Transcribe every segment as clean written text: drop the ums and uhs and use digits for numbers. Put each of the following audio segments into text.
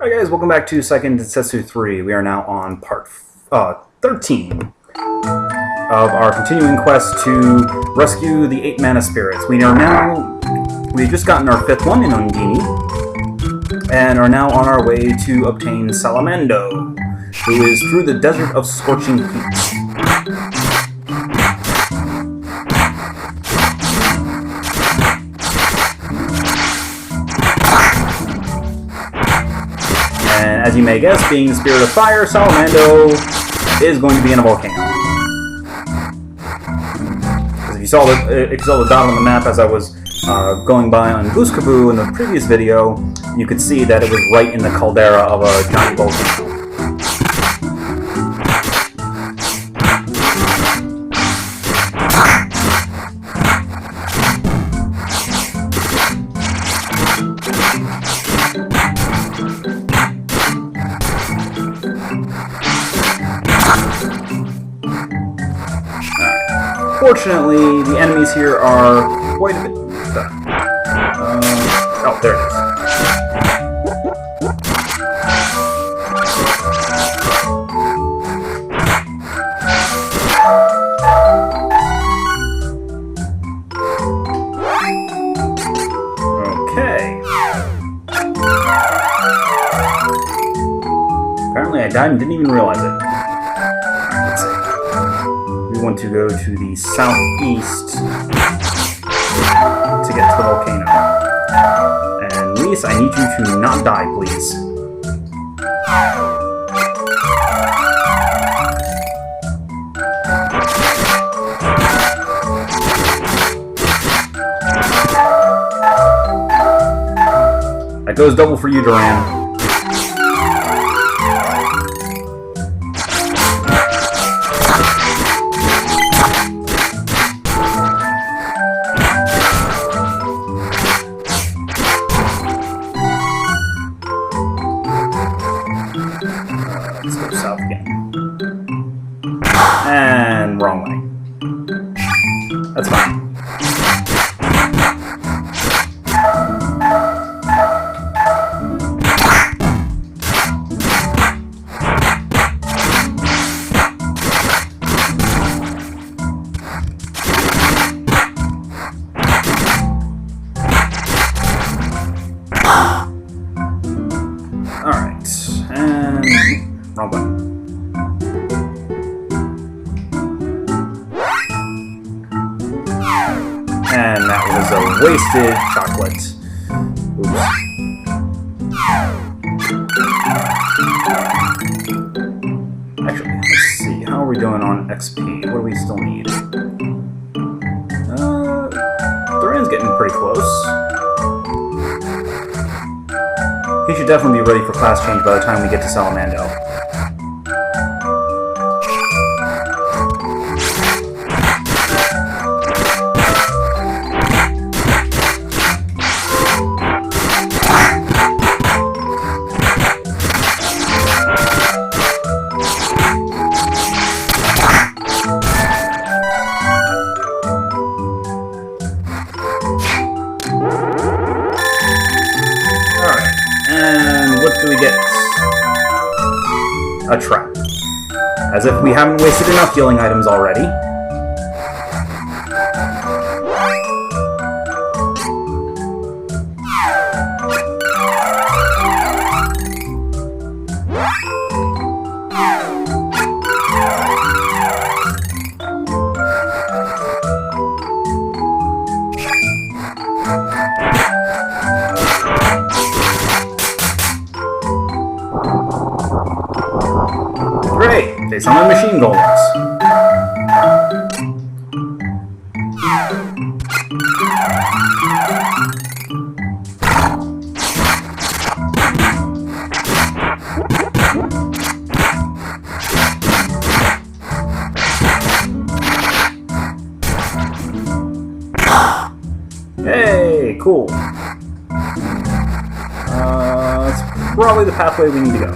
Alright guys, welcome back to Seiken Densetsu 3. We are now on part 13 of our continuing quest to rescue the 8 mana spirits. We've just gotten our 5th one in Undini, and are now on our way to obtain Salamando, who is through the Desert of Scorching Heat. And as you may guess, being the spirit of fire, Salamando is going to be in a volcano. Because if you saw the dot on the map as I was going by on Buskabu in the previous video, you could see that it was right in the caldera of a giant volcano. Fortunately, the enemies here are quite a bit... oh, there it is. Okay. Apparently I died and didn't even realize it. Let's see. We want to go to the southeast to get to the volcano. And Lise, I need you to not die, please. That goes double for you, Duran. Let's go south again. And wrong way. That's fine. Alright, and wrong way. And that was a wasted chocolate. Oops. Actually, let's see. How are we doing on XP? What do we still need? Duran's getting pretty close. He should definitely be ready for class change by the time we get to Salamando. What do we get? A trap. As if we haven't wasted enough healing items already. Great! They summon machine golems. Hey, cool. That's probably the pathway we need to go.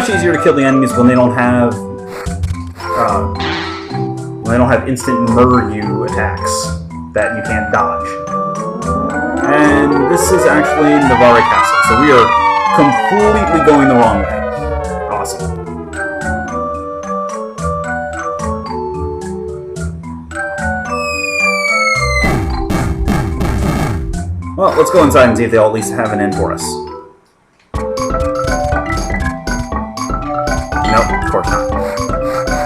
much easier to kill the enemies when they don't have instant murder you attacks that you can't dodge. And this is actually Navarre Castle, so we are completely going the wrong way. Awesome. Well, let's go inside and see if they'll at least have an inn for us. Nope, of course not.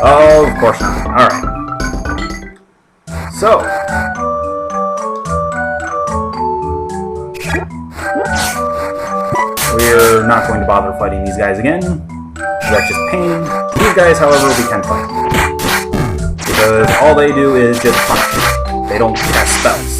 Oh, of course not. Alright. So. We're not going to bother fighting these guys again. That's just pain. These guys, however, we can fight. Because all they do is just punch. They don't cast spells.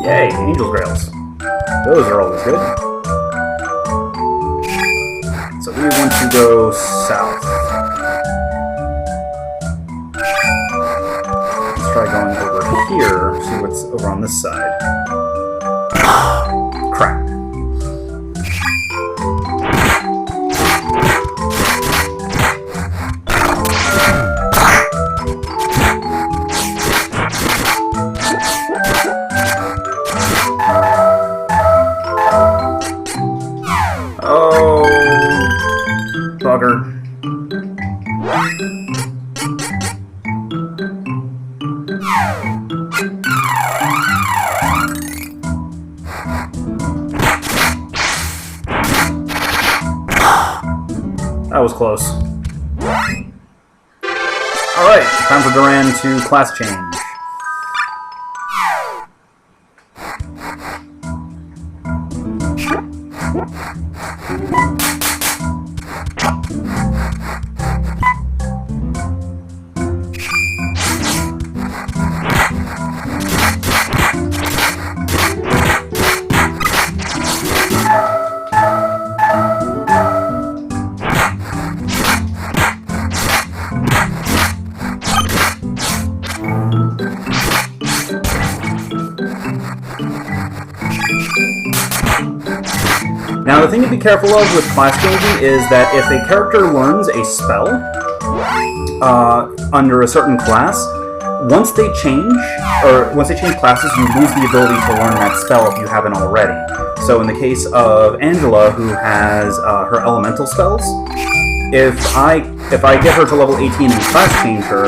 Yay, Angel's Grails. Those are always good. So we want to go south. Let's try going over here, see what's over on this side. Crap. Bugger. That was close. Alright, time for Duran to class change. Now, the thing to be careful of with class changing is that if a character learns a spell under a certain class, once they change classes, you lose the ability to learn that spell if you haven't already. So in the case of Angela, who has her elemental spells, if I get her to level 18 and class change her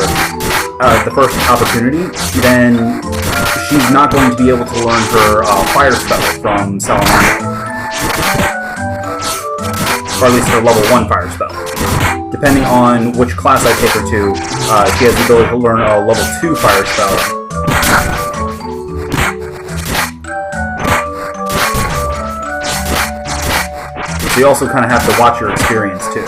the first opportunity, then she's not going to be able to learn her fire spell from Salamander. Or at least her level 1 fire spell. Depending on which class I take her to, she has the ability to learn a level 2 fire spell. So you also kind of have to watch your experience too.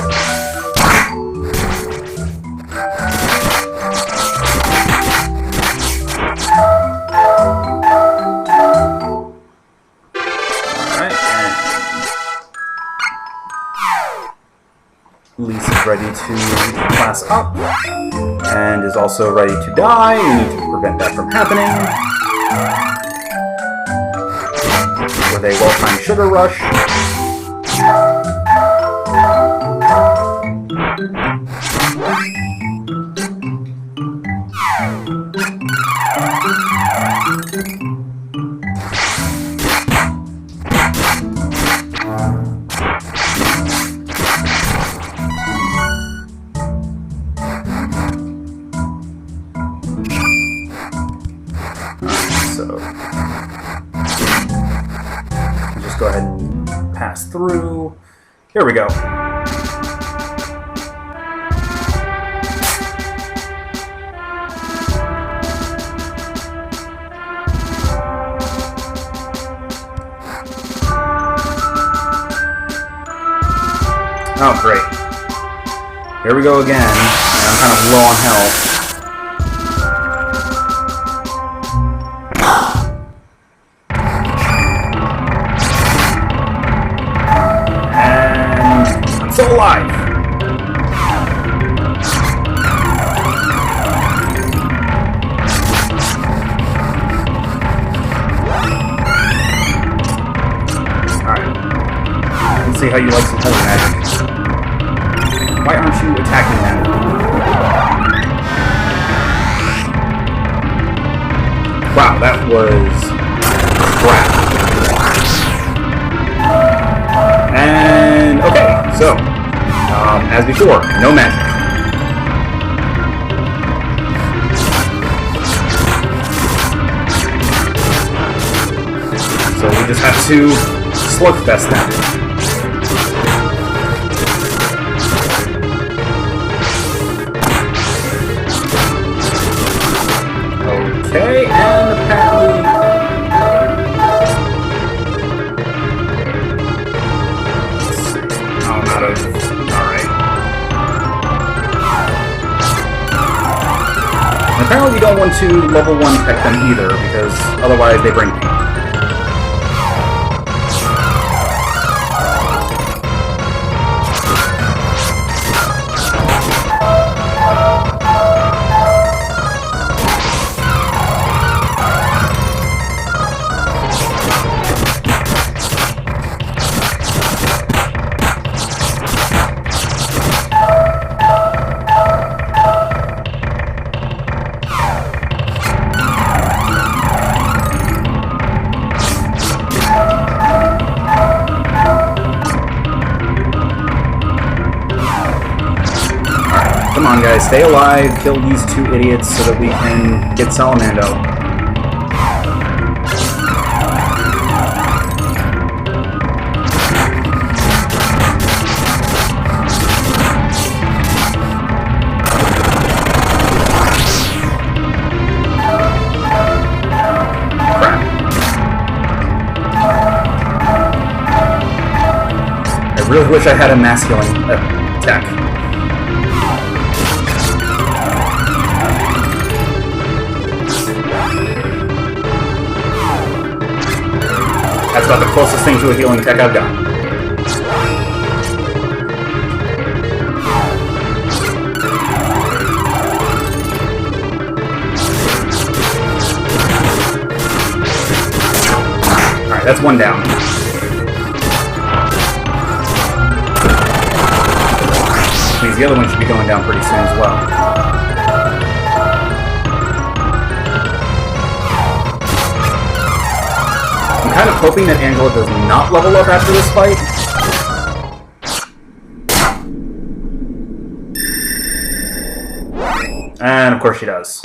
Lise is ready to class up, and is also ready to die. We need to prevent that from happening with a well-timed sugar rush. So just go ahead and pass through. Here we go. Oh, great. Here we go again. And I'm kind of low on health. And see how you like some holy magic. Why aren't you attacking them? Wow, that was crap. And okay, so as before, no magic. So we just have to slugfest them. Okay, and apparently... Oh, I'm out of... Alright. Apparently we don't want to level 1 tech them either, because otherwise they bring pain. Come on, guys, stay alive, kill these 2 idiots so that we can get Salamando. Crap. I really wish I had a mass healing attack. That's about the closest thing to a healing tech I've got. Alright, that's 1 down. Which means the other one should be going down pretty soon as well. I'm kind of hoping that Angela does not level up after this fight. And of course she does.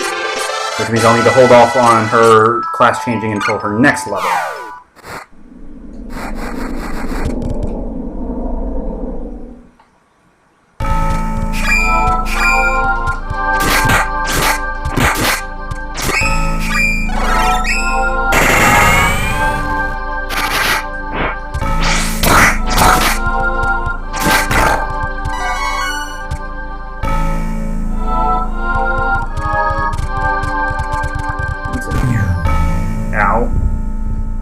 Which means I'll need to hold off on her class changing until her next level.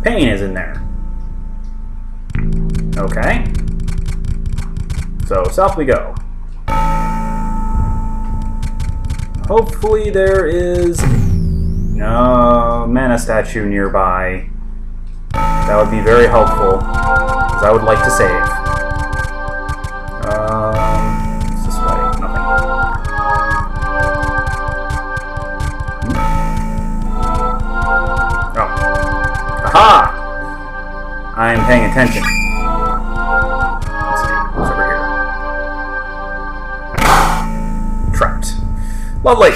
Pain is in there. Okay. So, south we go. Hopefully there is no mana statue nearby. That would be very helpful, because I would like to save. It's this way. Nothing. Oh. Aha! I'm paying attention. Let's see. What's over here? Trapped. Lovely!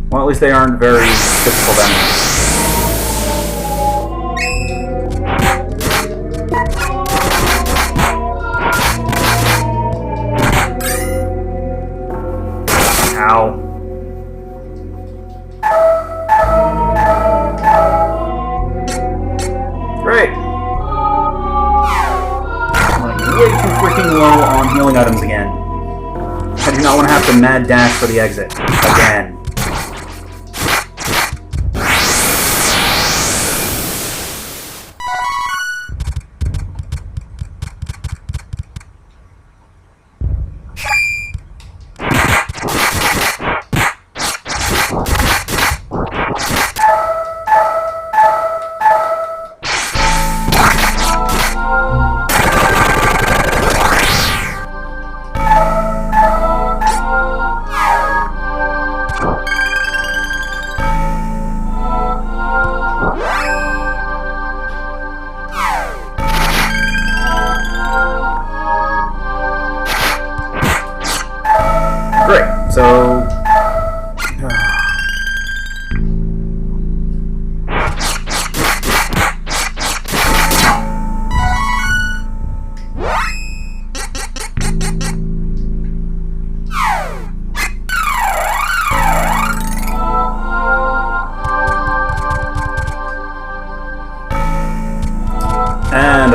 Well, at least they aren't very difficult enemies. Ow. Great. I'm running way too freaking low on healing items again. I do not want to have to mad dash for the exit. Again.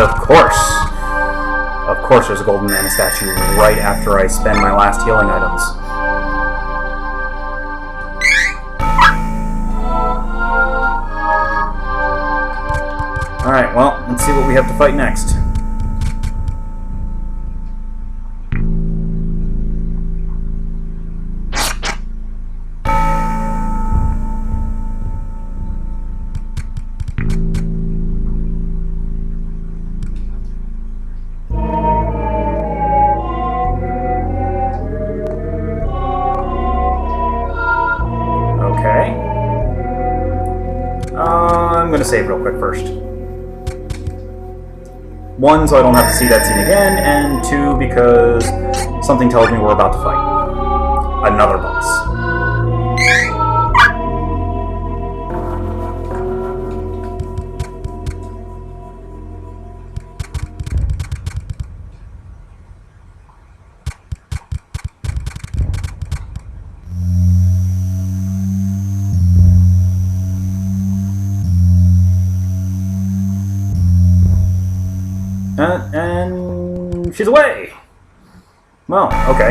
of course there's a golden mana statue right after I spend my last healing items. Alright, well, let's see what we have to fight next. I'm going to save real quick first. 1, so I don't have to see that scene again, and 2, because something tells me we're about to fight another boss. And she's away! Well, okay.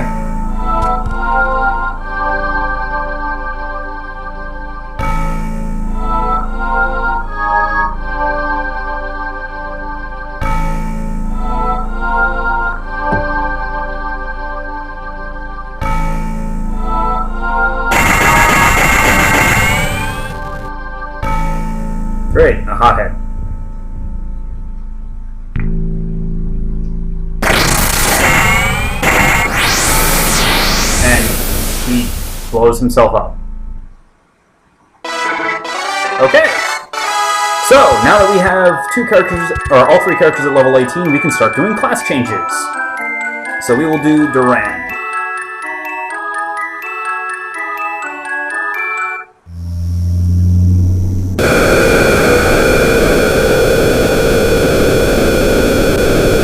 Great, a hothead. He blows himself up. Okay! So, now that we have all 3 characters at level 18, we can start doing class changes. So we will do Duran.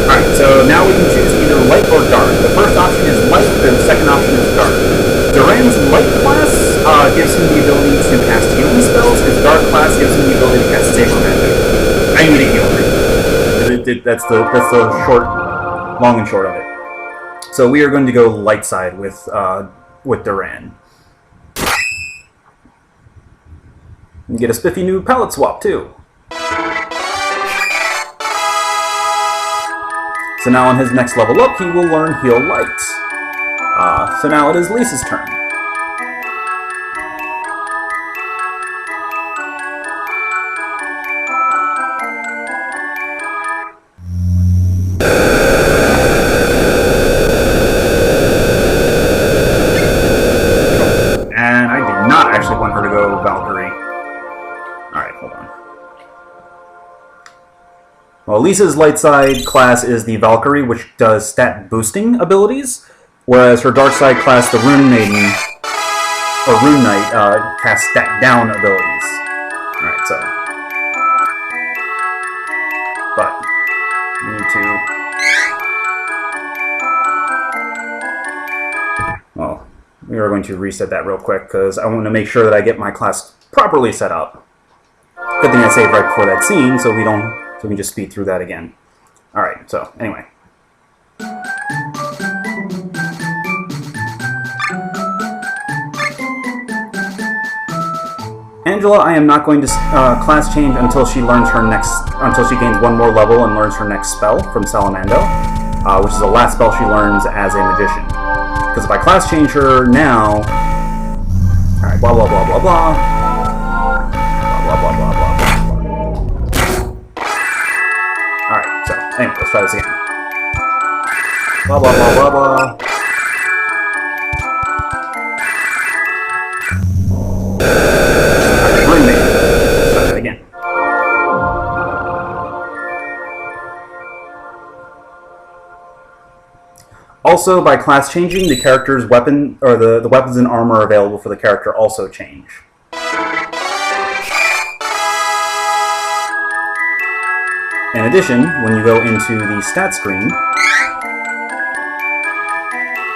Alright, so now we can choose either light or dark. The first option is light, the second option is dark. Duran's light class gives him the ability to cast healing spells. His dark class gives him the ability to cast saber magic. I need a healer. That's the long and short of it. So we are going to go light side with Duran. And get a spiffy new palette swap too. So now on his next level up, he will learn Heal Light. So now it is Lisa's turn. And I did not actually want her to go Valkyrie. Alright, hold on. Well, Lisa's light side class is the Valkyrie, which does stat boosting abilities. Whereas her dark side class, the Rune Maiden, or Rune Knight, casts stat down abilities. Alright, so. But, we need to. Well, we are going to reset that real quick, because I want to make sure that I get my class properly set up. Good thing I saved right before that scene, so we can just speed through that again. Alright, so, anyway. Angela, I am not going to class change until she gains 1 more level and learns her next spell from Salamando, which is the last spell she learns as a magician. Because if I class change her now, alright, blah blah blah blah blah, blah blah blah blah blah blah. Alright, so anyway, let's try this again. Blah blah blah blah blah. Also, by class changing, the character's weapon, or the weapons and armor available for the character also change. In addition, when you go into the stat screen,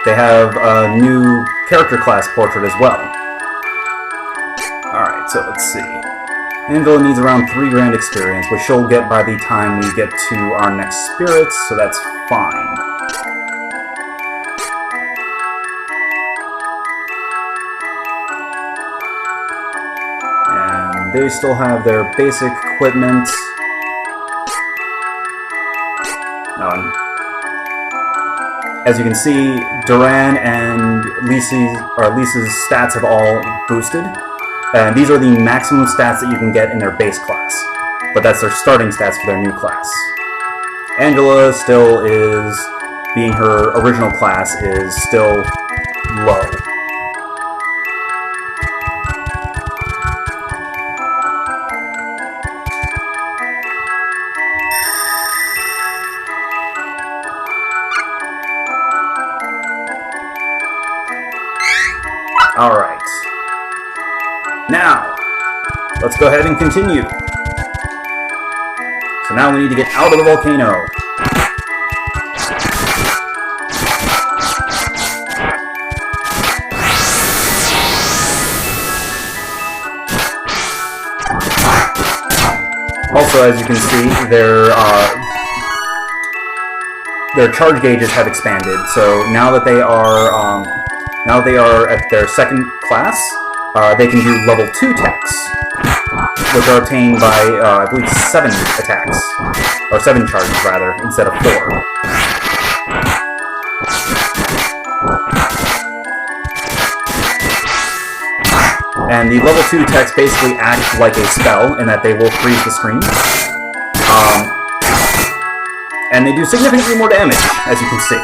they have a new character class portrait as well. Alright, so let's see. Angela needs around 3 grand experience, which she'll get by the time we get to our next spirits, so that's fine. And they still have their basic equipment. And as you can see, Duran and Lisa's stats have all boosted. And these are the maximum stats that you can get in their base class. But that's their starting stats for their new class. Angela still is, being her original class, is still low. Alright. Now, let's go ahead and continue. So now we need to get out of the volcano. Also, as you can see, their charge gauges have expanded. So now that they are at their second class, they can do level 2 attacks, which are obtained by, I believe, 7 attacks. Or 7 charges, rather, instead of 4. And the level 2 attacks basically act like a spell, in that they will freeze the screen. And they do significantly more damage, as you can see.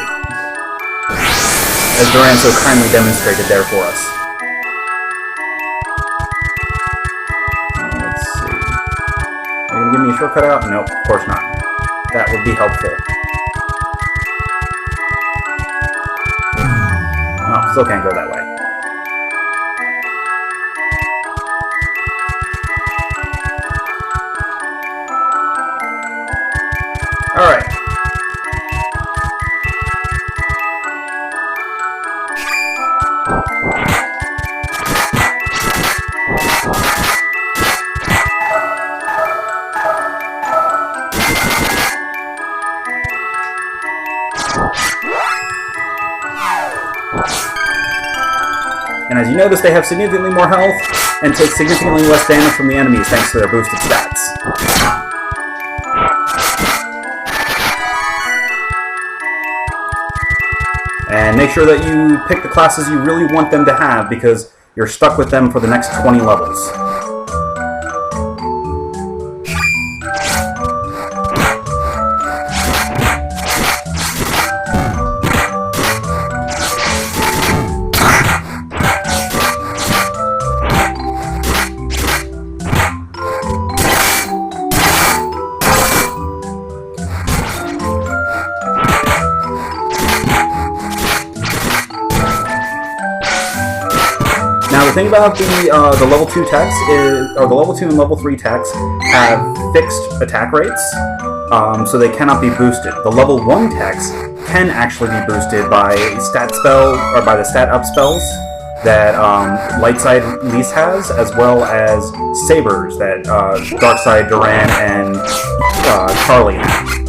As Duran so kindly demonstrated there for us. Give me a shortcut out? Nope, of course not. That would be helpful. Oh, still can't go that way. Alright. And as you notice, they have significantly more health and take significantly less damage from the enemies thanks to their boosted stats. And make sure that you pick the classes you really want them to have, because you're stuck with them for the next 20 levels. Now the thing about the level 2 techs is, or the level 2 and level 3 techs have fixed attack rates, so they cannot be boosted. The level 1 techs can actually be boosted by stat spell, or by the stat up spells that Lightside Lise has, as well as sabers that Darkside Duran and Charlie have.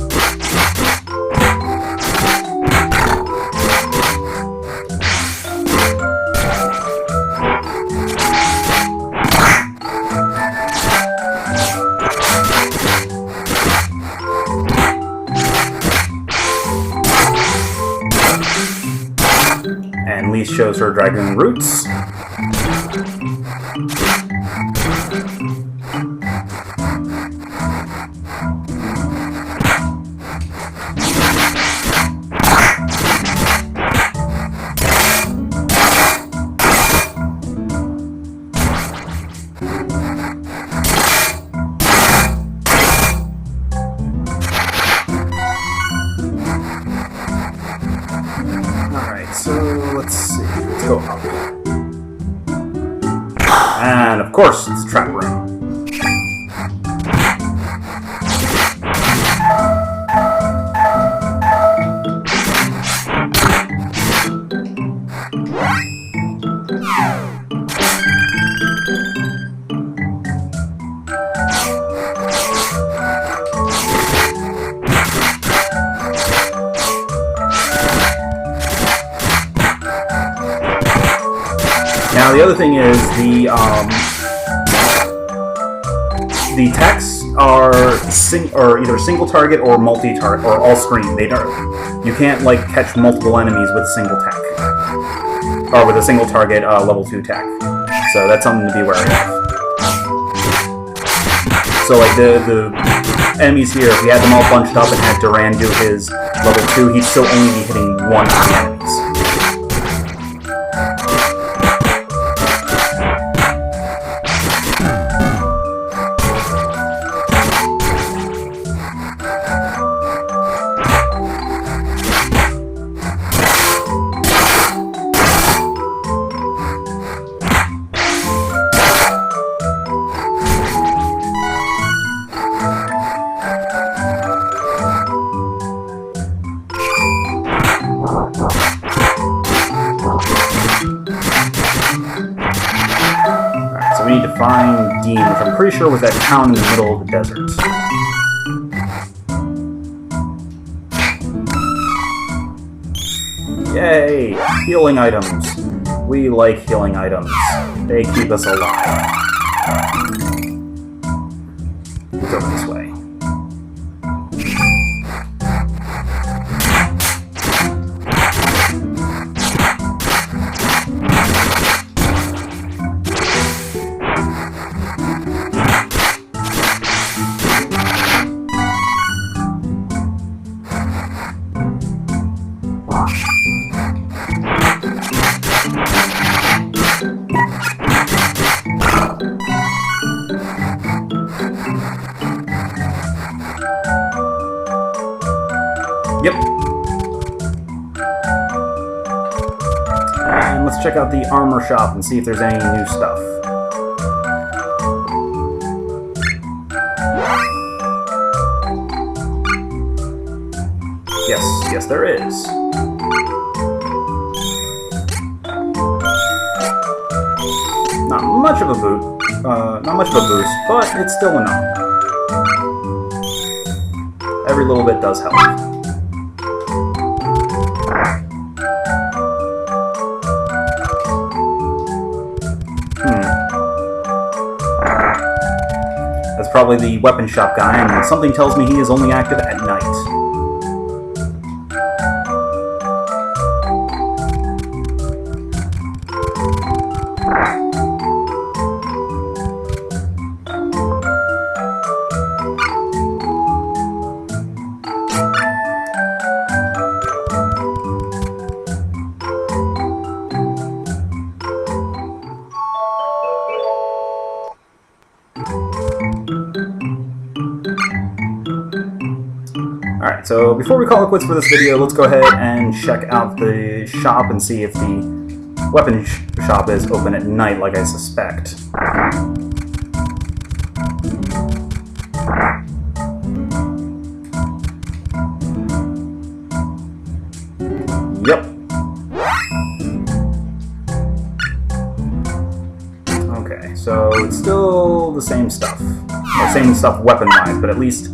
And Lise shows her Dragoon roots. Go up. And of course, it's a trap room. Now the other thing is the techs are either single target or multi-target or all screen. You can't like catch multiple enemies with single tech or with a single target level 2 tech. So that's something to be wary of. So like the enemies here, if we had them all bunched up and had Duran do his level 2, he'd still only be hitting one of the enemies. We need to find Dean, which I'm pretty sure was that town in the middle of the desert. Yay! Healing items. We like healing items. They keep us alive. Let's go this way. Yep. And let's check out the armor shop and see if there's any new stuff. Yes, there is. Not much of a boost, but it's still enough. Every little bit does help. That's probably the weapon shop guy, and something tells me he is only active at night. Alright, so before we call it quits for this video, let's go ahead and check out the shop and see if the weapon shop is open at night like I suspect. Yep. Okay, so it's still the same stuff. Or same stuff weapon-wise, but at least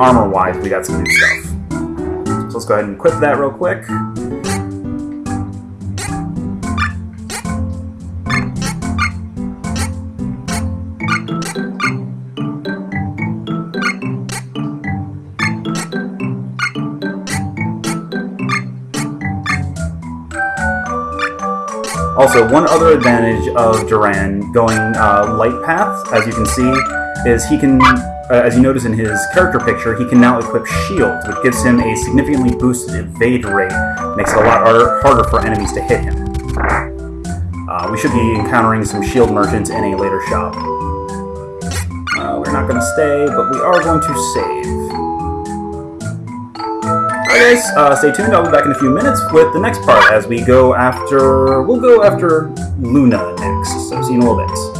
armor-wise, we got some new stuff. So let's go ahead and equip that real quick. Also, one other advantage of Duran going light path, as you can see, is he can, as you notice in his character picture, he can now equip Shield, which gives him a significantly boosted evade rate, makes it a lot harder for enemies to hit him. We should be encountering some Shield merchants in a later shop. We're not going to stay, but we are going to save. Alright guys, stay tuned, I'll be back in a few minutes with the next part as we'll go after Luna next, so see you in a little bit.